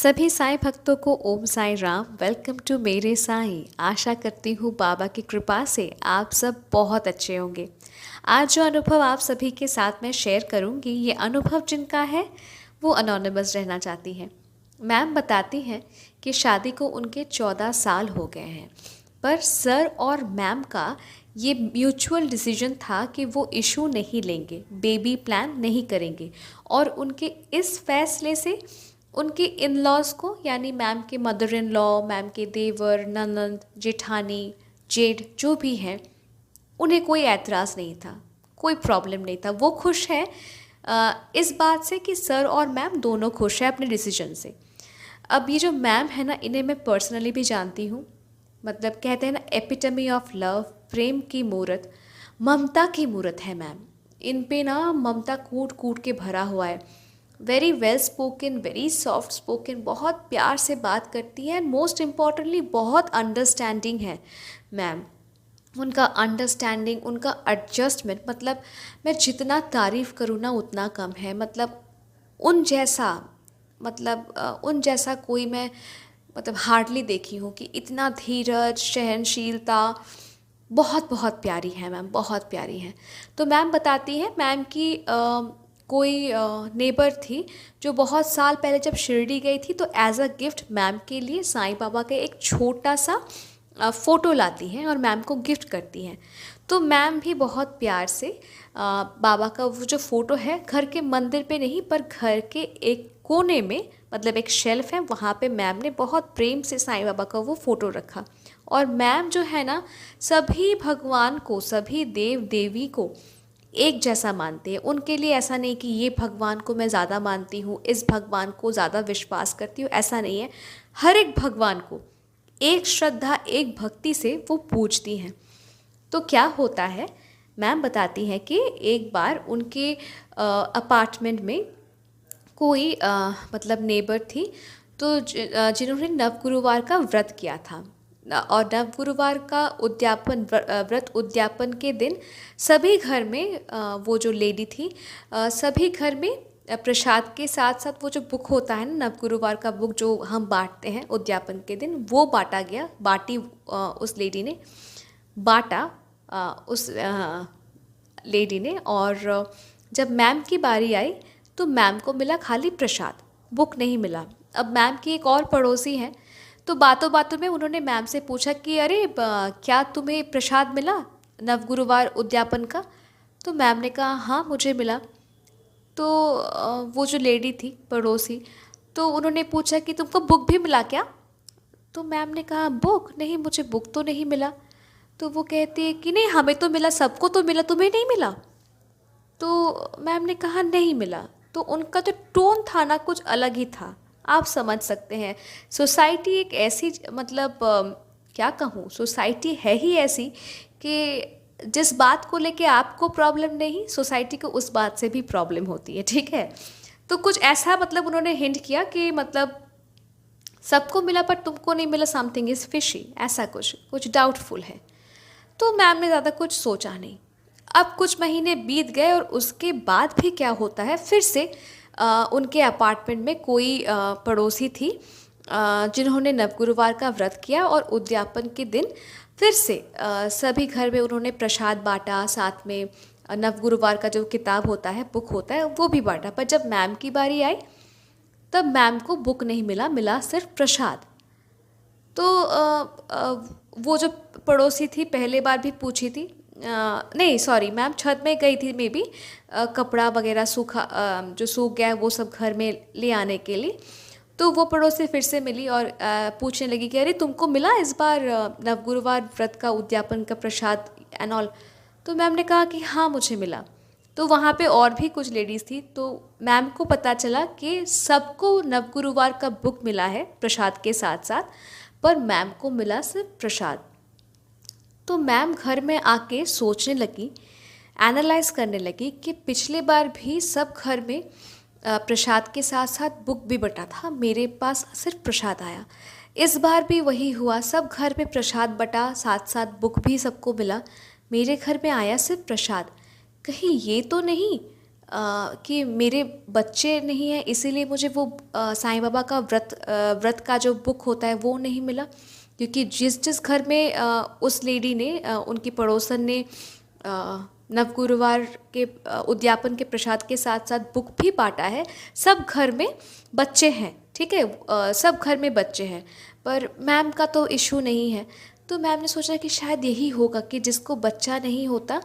सभी साईं भक्तों को ओम साईं राम। वेलकम टू मेरे साईं। आशा करती हूँ बाबा की कृपा से आप सब बहुत अच्छे होंगे। आज जो अनुभव आप सभी के साथ में शेयर करूँगी, ये अनुभव जिनका है वो अनोनिमस रहना चाहती हैं। मैम बताती हैं कि शादी को उनके 14 साल हो गए हैं, पर सर और मैम का ये म्यूचुअल डिसीजन था कि वो इशू नहीं लेंगे, बेबी प्लान नहीं करेंगे। और उनके इस फैसले से उनके इन लॉज को, यानी मैम के मदर इन लॉ, मैम के देवर, ननंद, जेठानी, जेठ जो भी हैं, उन्हें कोई ऐतराज़ नहीं था, कोई प्रॉब्लम नहीं था। वो खुश हैं इस बात से कि सर और मैम दोनों खुश हैं अपने डिसीजन से। अब ये जो मैम है ना, इन्हें मैं पर्सनली भी जानती हूँ। मतलब कहते हैं ना, एपिटमी ऑफ लव, प्रेम की मूरत, ममता की मूरत है मैम। इन पे ना ममता कूट कूट के भरा हुआ है। Very well spoken, very soft spoken, बहुत प्यार से बात करती है। एंड मोस्ट इम्पॉर्टेंटली बहुत अंडरस्टैंडिंग है मैम। उनका अंडरस्टैंडिंग, उनका एडजस्टमेंट, मतलब मैं जितना तारीफ़ करूँ ना उतना कम है। मतलब उन जैसा, उन जैसा कोई मैं हार्डली देखी हूँ कि इतना धीरज, सहनशीलता, बहुत बहुत प्यारी है मैम, बहुत प्यारी हैं। तो मैम बताती हैं, मैम की कोई नेबर थी जो बहुत साल पहले जब शिरडी गई थी, तो एज अ गिफ्ट मैम के लिए साईं बाबा का एक छोटा सा फ़ोटो लाती हैं और मैम को गिफ्ट करती हैं। तो मैम भी बहुत प्यार से बाबा का वो जो फ़ोटो है, घर के मंदिर पे नहीं पर घर के एक कोने में, मतलब एक शेल्फ है, वहाँ पे मैम ने बहुत प्रेम से साईं बाबा का वो फ़ोटो रखा। और मैम जो है ना, सभी भगवान को, सभी देव देवी को एक जैसा मानते हैं। उनके लिए ऐसा नहीं कि ये भगवान को मैं ज़्यादा मानती हूँ, इस भगवान को ज़्यादा विश्वास करती हूँ, ऐसा नहीं है। हर एक भगवान को एक श्रद्धा, एक भक्ति से वो पूजती हैं। तो क्या होता है, मैम बताती हैं कि एक बार उनके अपार्टमेंट में कोई नेबर थी, तो जिन्होंने नवगुरुवार का व्रत किया था। और नवगुरुवार का व्रत उद्यापन के दिन सभी घर में वो जो लेडी थी, सभी घर में प्रसाद के साथ साथ वो जो बुक होता है ना, नवगुरुवार का बुक जो हम बांटते हैं उद्यापन के दिन, वो बांटा गया। उस लेडी ने बांटा, उस लेडी ने। और जब मैम की बारी आई तो मैम को मिला खाली प्रसाद, बुक नहीं मिला। अब मैम की एक और पड़ोसी हैं, तो बातों बातों में उन्होंने मैम से पूछा कि अरे क्या तुम्हें प्रसाद मिला नवगुरुवार उद्यापन का? तो मैम ने कहा हाँ मुझे मिला। तो वो जो लेडी थी पड़ोसी, तो उन्होंने पूछा कि तुमको बुक भी मिला क्या? तो मैम ने कहा बुक नहीं, मुझे बुक तो नहीं मिला। तो वो कहती है कि नहीं, हमें तो मिला, सबको तो मिला, तुम्हें नहीं मिला? तो मैम ने कहा नहीं मिला। तो उनका जो टोन था ना, कुछ अलग ही था। आप समझ सकते हैं, सोसाइटी एक ऐसी, क्या कहूँ, सोसाइटी है ही ऐसी कि जिस बात को लेके आपको प्रॉब्लम नहीं, सोसाइटी को उस बात से भी प्रॉब्लम होती है, ठीक है। तो कुछ ऐसा उन्होंने हिंट किया कि सबको मिला पर तुमको नहीं मिला, समथिंग इज़ फिशी, ऐसा कुछ कुछ डाउटफुल है। तो मैम ने ज़्यादा कुछ सोचा नहीं। अब कुछ महीने बीत गए और उसके बाद भी क्या होता है, फिर से उनके अपार्टमेंट में कोई पड़ोसी थी जिन्होंने नवगुरुवार का व्रत किया, और उद्यापन के दिन फिर से सभी घर में उन्होंने प्रसाद बांटा, साथ में नवगुरुवार का जो किताब होता है, बुक होता है, वो भी बांटा। पर जब मैम की बारी आई तब मैम को बुक नहीं मिला, मिला सिर्फ प्रसाद। तो वो जो पड़ोसी थी, पहले बार भी पूछी थी, नहीं सॉरी, मैम छत में गई थी मे बी कपड़ा वगैरह सूखा, जो सूख गया है वो सब घर में ले आने के लिए। तो वो पड़ोसी फिर से मिली और पूछने लगी कि अरे तुमको मिला इस बार नवगुरुवार व्रत का उद्यापन का प्रसाद एंड ऑल? तो मैम ने कहा कि हाँ मुझे मिला। तो वहाँ पे और भी कुछ लेडीज़ थी, तो मैम को पता चला कि सबको नवगुरुवार का बुक मिला है प्रसाद के साथ साथ, पर मैम को मिला सिर्फ प्रसाद। तो मैम घर में आके सोचने लगी, एनालाइज करने लगी कि पिछले बार भी सब घर में प्रसाद के साथ साथ बुक भी बटा था, मेरे पास सिर्फ प्रसाद आया। इस बार भी वही हुआ, सब घर में प्रसाद बटा, साथ साथ बुक भी सबको मिला, मेरे घर में आया सिर्फ प्रसाद। कहीं ये तो नहीं कि मेरे बच्चे नहीं हैं इसीलिए मुझे वो साईं बाबा का व्रत का जो बुक होता है वो नहीं मिला, क्योंकि जिस जिस घर में उस लेडी ने उनकी पड़ोसन ने नवगुरुवार के उद्यापन के प्रसाद के साथ साथ बुक भी बांटा है, सब घर में बच्चे हैं, ठीक है, सब घर में बच्चे हैं, पर मैम का तो इशू नहीं है। तो मैम ने सोचा कि शायद यही होगा कि जिसको बच्चा नहीं होता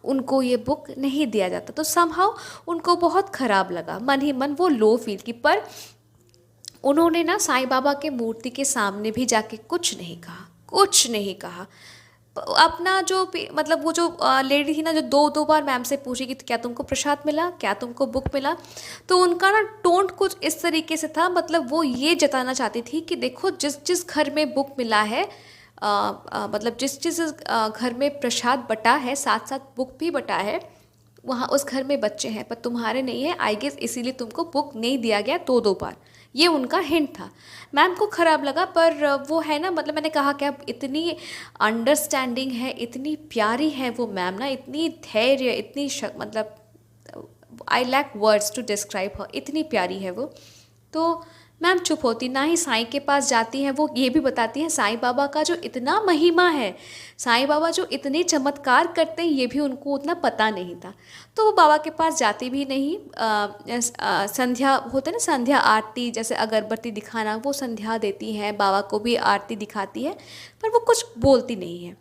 उनको ये बुक नहीं दिया जाता। तो समहाउ उनको बहुत ख़राब लगा, मन ही मन वो लो फील की। पर उन्होंने ना साईं बाबा के मूर्ति के सामने भी जाके कुछ नहीं कहा, कुछ नहीं कहा। अपना जो मतलब वो जो लेडी थी ना, जो दो दो बार मैम से पूछी कि क्या तुमको प्रसाद मिला, क्या तुमको बुक मिला, तो उनका ना टोन कुछ इस तरीके से था, मतलब वो ये जताना चाहती थी कि देखो जिस जिस घर में बुक मिला है, मतलब जिस जिस घर में प्रसाद बटा है साथ साथ बुक भी बटा है, वहाँ उस घर में बच्चे हैं, पर तुम्हारे नहीं है, आई गेस इसीलिए तुमको बुक नहीं दिया गया दो दो बार। ये उनका हिंट था। मैम को ख़राब लगा, पर वो है ना, मतलब मैंने कहा कि अब इतनी अंडरस्टैंडिंग है, इतनी प्यारी है वो मैम ना, इतनी धैर्य, इतनी मतलब I lack words to describe her, इतनी प्यारी है वो। तो मैम चुप होती, ना ही साईं के पास जाती हैं, वो ये भी बताती हैं साईं बाबा का जो इतना महिमा है, साईं बाबा जो इतने चमत्कार करते हैं, ये भी उनको उतना पता नहीं था। तो वो बाबा के पास जाती भी नहीं। संध्या होते ना, संध्या आरती, जैसे अगरबत्ती दिखाना, वो संध्या देती हैं, बाबा को भी आरती दिखाती है, पर वो कुछ बोलती नहीं है।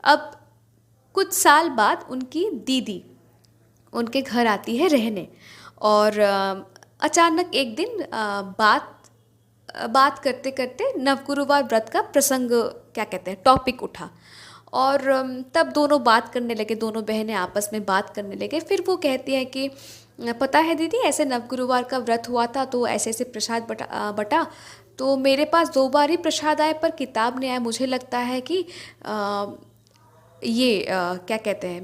अब कुछ साल बाद उनकी दीदी उनके घर आती है रहने, और अचानक एक दिन बात करते करते नवगुरुवार व्रत का प्रसंग, क्या कहते हैं, टॉपिक उठा, और तब दोनों बात करने लगे, दोनों बहनें आपस में बात करने लगे। फिर वो कहती है कि पता है दीदी, ऐसे नवगुरुवार का व्रत हुआ था तो ऐसे ऐसे प्रसाद बटा, तो मेरे पास दो बार ही प्रसाद आए पर किताब नहीं आया। मुझे लगता है कि ये क्या कहते हैं,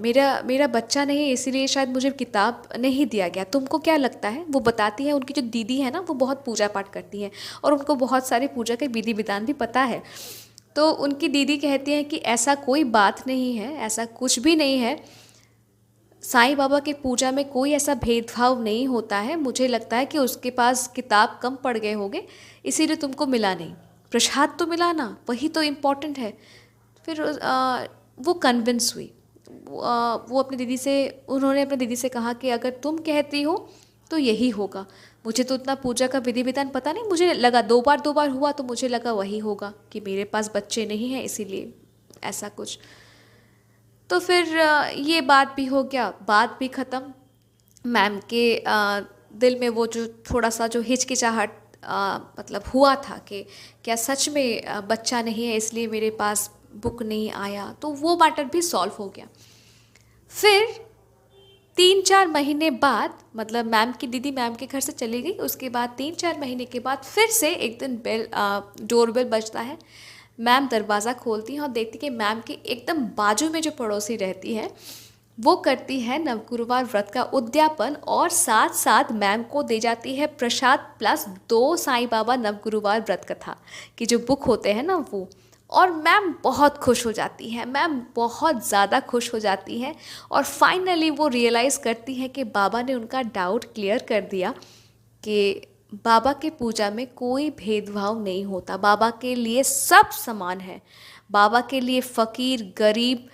मेरा बच्चा नहीं है, इसीलिए शायद मुझे किताब नहीं दिया गया। तुमको क्या लगता है? वो बताती है, उनकी जो दीदी है ना, वो बहुत पूजा पाठ करती हैं और उनको बहुत सारे पूजा के विधि विधान भी पता है। तो उनकी दीदी कहती हैं कि ऐसा कोई बात नहीं है, ऐसा कुछ भी नहीं है, साईं बाबा की पूजा में कोई ऐसा भेदभाव नहीं होता है। मुझे लगता है कि उसके पास किताब कम पड़ गए होंगे, इसीलिए तुमको मिला नहीं। प्रसाद तो मिला ना, वही तो इम्पोर्टेंट है। फिर वो कन्विंस हुई। वो अपनी दीदी से, उन्होंने अपनी दीदी से कहा कि अगर तुम कहती हो तो यही होगा। मुझे तो उतना पूजा का विधि विधान पता नहीं, मुझे लगा दो बार हुआ तो मुझे लगा वही होगा कि मेरे पास बच्चे नहीं हैं इसीलिए ऐसा कुछ। तो फिर ये बात भी हो गया, बात भी ख़त्म। मैम के दिल में वो जो थोड़ा सा जो हिचकिचाहट मतलब हुआ था कि क्या सच में बच्चा नहीं है इसलिए मेरे पास बुक नहीं आया, तो वो मैटर भी सॉल्व हो गया। फिर 3-4 महीने बाद, मतलब मैम की दीदी मैम के घर से चली गई, उसके बाद 3-4 महीने के बाद फिर से एक दिन डोरबेल बजता है। मैम दरवाज़ा खोलती हैं और देखती कि मैम के एकदम बाजू में जो पड़ोसी रहती है वो करती है नवगुरुवार व्रत का उद्यापन, और साथ साथ मैम को दे जाती है प्रसाद प्लस 2 साईं बाबा नवगुरुवार व्रत कथा की जो बुक होते हैं ना वो। और मैम बहुत खुश हो जाती है, मैम बहुत ज़्यादा खुश हो जाती है, और फाइनली वो रियलाइज़ करती है कि बाबा ने उनका डाउट क्लियर कर दिया कि बाबा के पूजा में कोई भेदभाव नहीं होता, बाबा के लिए सब समान है। बाबा के लिए फ़कीर, गरीब,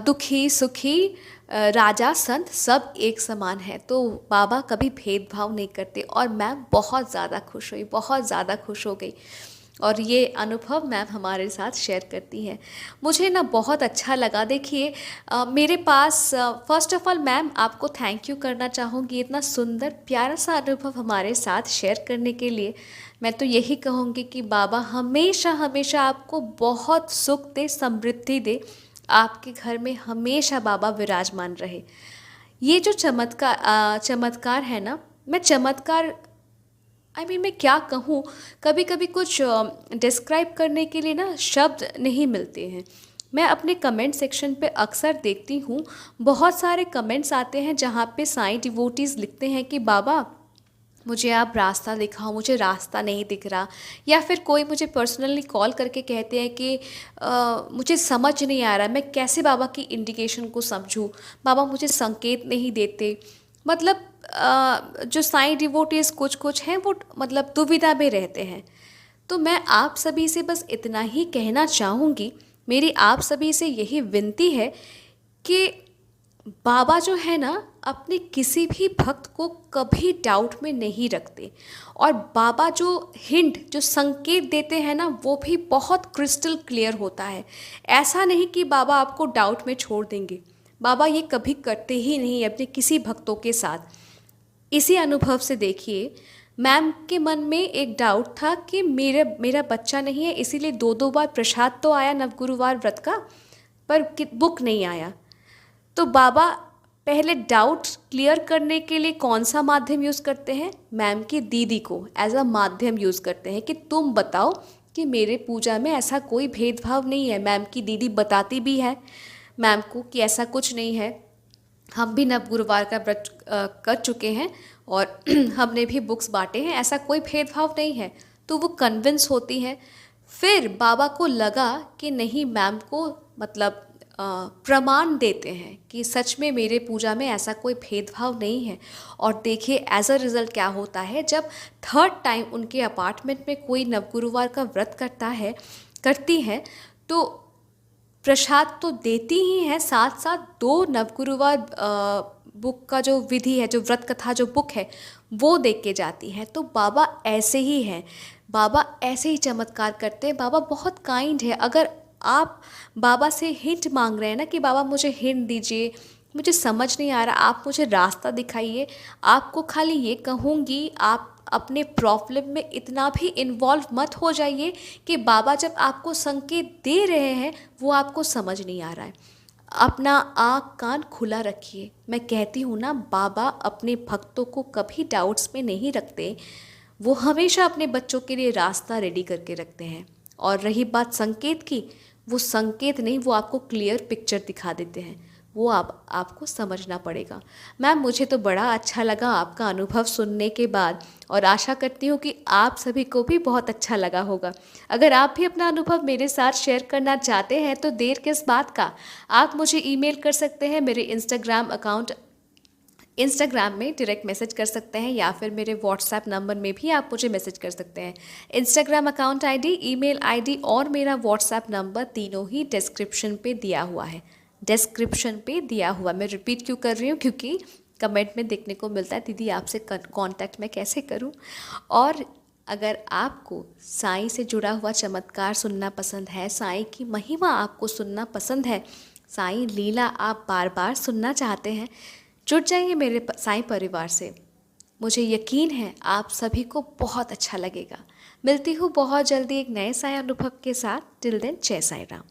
दुखी, सुखी, राजा, संत सब एक समान है। तो बाबा कभी भेदभाव नहीं करते। और मैम बहुत ज़्यादा खुश हुई, बहुत ज़्यादा खुश हो गई, और ये अनुभव मैम हमारे साथ शेयर करती हैं। मुझे ना बहुत अच्छा लगा। देखिए मेरे पास फ़र्स्ट ऑफ़ ऑल मैम आपको थैंक यू करना चाहूँगी, इतना सुंदर प्यारा सा अनुभव हमारे साथ शेयर करने के लिए। मैं तो यही कहूँगी कि बाबा हमेशा हमेशा आपको बहुत सुख दे, समृद्धि दे, आपके घर में हमेशा बाबा विराजमान रहे। ये जो चमत्कार है ना, मैं चमत्कार मैं क्या कहूँ, कभी कभी कुछ डिस्क्राइब करने के लिए ना शब्द नहीं मिलते हैं। मैं अपने कमेंट सेक्शन पे अक्सर देखती हूँ, बहुत सारे कमेंट्स आते हैं जहाँ पे साईं डिवोटीज़ लिखते हैं कि बाबा मुझे आप रास्ता दिखाओ, मुझे रास्ता नहीं दिख रहा। या फिर कोई मुझे पर्सनली कॉल करके कहते हैं कि मुझे समझ नहीं आ रहा, मैं कैसे बाबा की इंडिकेशन को समझूं, बाबा मुझे संकेत नहीं देते। मतलब जो साईं डिवोटीज कुछ कुछ हैं वो मतलब दुविधा में रहते हैं। तो मैं आप सभी से बस इतना ही कहना चाहूँगी, मेरी आप सभी से यही विनती है कि बाबा जो है ना अपने किसी भी भक्त को कभी डाउट में नहीं रखते। और बाबा जो हिंट जो संकेत देते हैं ना वो भी बहुत क्रिस्टल क्लियर होता है। ऐसा नहीं कि बाबा आपको डाउट में छोड़ देंगे, बाबा ये कभी करते ही नहीं अपने किसी भक्तों के साथ। इसी अनुभव से देखिए, मैम के मन में एक डाउट था कि मेरा बच्चा नहीं है, इसीलिए दो दो बार प्रसाद तो आया नवगुरुवार व्रत का, पर बुक नहीं आया। तो बाबा पहले डाउट क्लियर करने के लिए कौन सा माध्यम यूज़ करते हैं, मैम की दीदी को एज अ माध्यम यूज़ करते हैं कि तुम बताओ कि मेरे पूजा में ऐसा कोई भेदभाव नहीं है। मैम की दीदी बताती भी है मैम को कि ऐसा कुछ नहीं है, हम भी नव गुरुवार का व्रत कर चुके हैं और हमने भी बुक्स बांटे हैं, ऐसा कोई भेदभाव नहीं है। तो वो कन्विंस होती हैं। फिर बाबा को लगा कि नहीं, मैम को मतलब प्रमाण देते हैं कि सच में मेरे पूजा में ऐसा कोई भेदभाव नहीं है। और देखिए एज अ रिज़ल्ट क्या होता है, जब थर्ड टाइम उनके अपार्टमेंट में कोई नवगुरुवार का व्रत करती है तो प्रसाद तो देती ही है, साथ साथ 2 नवगुरुवार बुक का जो विधि है, जो व्रत कथा जो बुक है वो देख के जाती हैं। तो बाबा ऐसे ही हैं, बाबा ऐसे ही चमत्कार करते हैं। बाबा बहुत काइंड है। अगर आप बाबा से हिंट मांग रहे हैं ना कि बाबा मुझे हिंट दीजिए, मुझे समझ नहीं आ रहा, आप मुझे रास्ता दिखाइए, आपको खाली ये कहूँगी, आप अपने प्रॉब्लम में इतना भी इन्वॉल्व मत हो जाइए कि बाबा जब आपको संकेत दे रहे हैं वो आपको समझ नहीं आ रहा है। अपना आँख कान खुला रखिए। मैं कहती हूँ ना, बाबा अपने भक्तों को कभी डाउट्स में नहीं रखते, वो हमेशा अपने बच्चों के लिए रास्ता रेडी करके रखते हैं। और रही बात संकेत की, वो संकेत नहीं, वो आपको क्लियर पिक्चर दिखा देते हैं, वो आपको समझना पड़ेगा। मैम मुझे तो बड़ा अच्छा लगा आपका अनुभव सुनने के बाद, और आशा करती हूँ कि आप सभी को भी बहुत अच्छा लगा होगा। अगर आप भी अपना अनुभव मेरे साथ शेयर करना चाहते हैं तो देर किस बात का, आप मुझे ईमेल कर सकते हैं। मेरे इंस्टाग्राम में डायरेक्ट मैसेज कर सकते हैं, या फिर मेरे व्हाट्सएप नंबर में भी आप मुझे मैसेज कर सकते हैं। Instagram account ID, email ID और मेरा व्हाट्सएप नंबर तीनों ही डिस्क्रिप्शन पे दिया हुआ है। मैं रिपीट क्यों कर रही हूँ, क्योंकि कमेंट में देखने को मिलता है दीदी आपसे कांटेक्ट मैं कैसे करूँ। और अगर आपको साईं से जुड़ा हुआ चमत्कार सुनना पसंद है, साईं की महिमा आपको सुनना पसंद है, साईं लीला आप बार बार सुनना चाहते हैं, जुड़ जाइए मेरे साईं परिवार से। मुझे यकीन है आप सभी को बहुत अच्छा लगेगा। मिलती हूँ बहुत जल्दी एक नए साईं अनुभव के साथ। टिल देन, जय साईं राम।